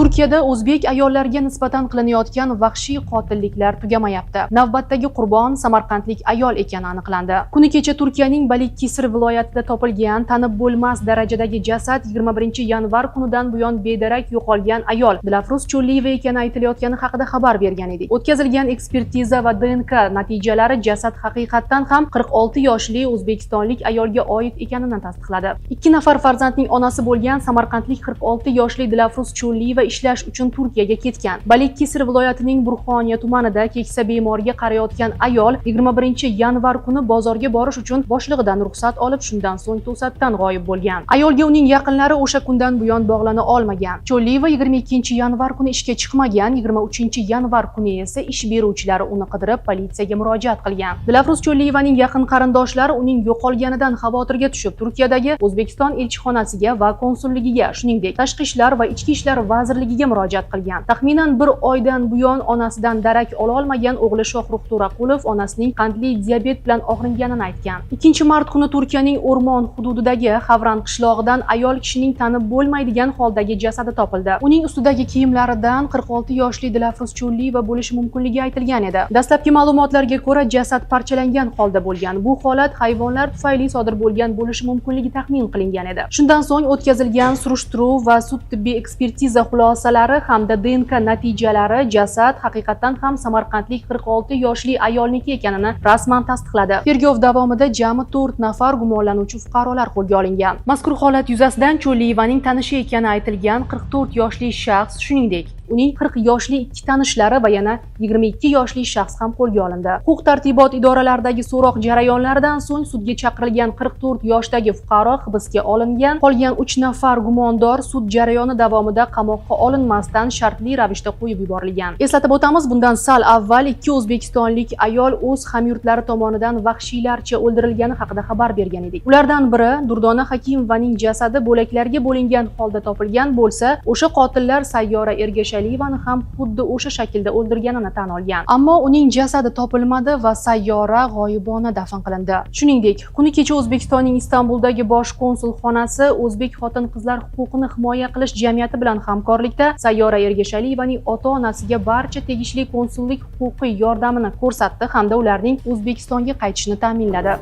Turkiyada o'zbek ayollariga nisbatan qilinayotgan vahshiy qotilliklar tugamayapti. Navbatdagi qurbon samarqandlik ayol ekani aniqlandi. Kuni kecha Turkiyaning Balıkesir viloyatida topilgan tanib bo'lmas darajadagi jasad 21-yanvar kunidan buyon bedarak yo'qolgan ayol Dilafruz Cho'lliyeva ekani aytilayotgani haqida xabar bergan edik. O'tkazilgan ekspertiza va DNK natijalari jasad haqiqatdan ham 46 yoshli o'zbekistonlik ayolga oid ekanini tasdiqladi. 2 nafar farzandning onasi bo'lgan samarqandlik 46 yoshli Dilafruz Cho'lliyeva ishlash uchun Turkiyaga ketgan. Balıkesir viloyatining Burxoniya tumanida keksa bemorga qarayotgan ayol 21-yanvar kuni bozorga borish uchun boshlig'idan ruxsat olib, shundan so'ng to'satdan g'oyib bo'lgan. Ayolga uning yaqinlari o'sha kundan buyon bog'lana olmagan. Cho'lliyeva 22-yanvar kuni ishga chiqmagan, 23-yanvar kuni esa ish beruvchilari uni qidirib politsiyaga murojaat qilgan. Dilafruz Cho'lliyevaning yaqin qarindoshlari uning yo'qolganidan xavotirga tushib, Turkiyadagi O'zbekiston elchixonasiga va konsulligiga, shuningdek, Tashqi ishlar va Ichki ishlar vazirligiga murojaat qilgan. Taxminan bir oydan buyon onasidan darak ola olmagan o'g'li Shohrux To'raqulov onasining qandli diabet bilan og'ringanini aytgan. 2-mart kuni Turkiyaning O'rmon hududidagi Havran qishlog'idan ayol kishining tanib bo'lmaydigan holdagi jasadi topildi. Uning ustidagi kiyimlaridan 46 yoshli Dilafruz Cho'lliyeva bo'lishi mumkinligi aytilgan edi. Dastlabki ma'lumotlarga ko'ra, jasad parchalangan holda bo'lgan. Bu holat hayvonlar tufayli sodir bo'lgan bo'lishi mumkinligi taxmin qilingan edi. Shundan so'ng o'tkazilgan surishtiruv va sud tibbiy ekspertiza xulosalari hamda DNK natijalari jasad haqiqatan ham samarqandlik 46 yoshli ayolniki ekanini rasman tasdiqladi. Tergov davomida jami 4 nafar gumonlanuvchi fuqarolar qo'lga olingan. Mazkur holat yuzasidan Cho'lliyevaning tanishi ekani aytilgan 44 yoshli shaxs, shuningdek, uning 40 yoshli 2 tanishlari va yana 22 yoshli shaxs ham qo'lga olindi. Huquq-tartibot idoralaridagi so'roq jarayonlaridan so'ng sudga chaqirilgan 44 yoshdagi fuqaro hibsga olingan. Qolgan 3 nafar gumondor sud jarayoni davomida qamoqqa olinmasdan shartli ravishda qo'yib yuborilgan. Eslatib o'tamiz, bundan sal avval 2 o'zbekistonlik ayol o'z hamyurtlari tomonidan vahshiylarcha o'ldirilgani haqida xabar bergan edik. Ulardan biri Durdona Hakimovaning jasadi bo'laklarga bo'lingan holda topilgan bo'lsa, o'sha qotillar Sayyora Ergashaliyevani ham xuddi o'sha shaklda o'ldirganini tan olgan. Ammo uning jasadi topilmadi va Sayyora g'oyibona dafn qilindi. Shuningdek, kuni kecha O'zbekistonning Istanbuldagi bosh konsulxonasi o'zbek xotin-qizlar huquqini himoya qilish jamiyati bilan hamkorlikda Sayyora Ergashaliyevaning ota-onasiga barcha tegishli konsullik huquqiy yordamini ko'rsatdi hamda ularning O'zbekistonga qaytishini ta'minladi.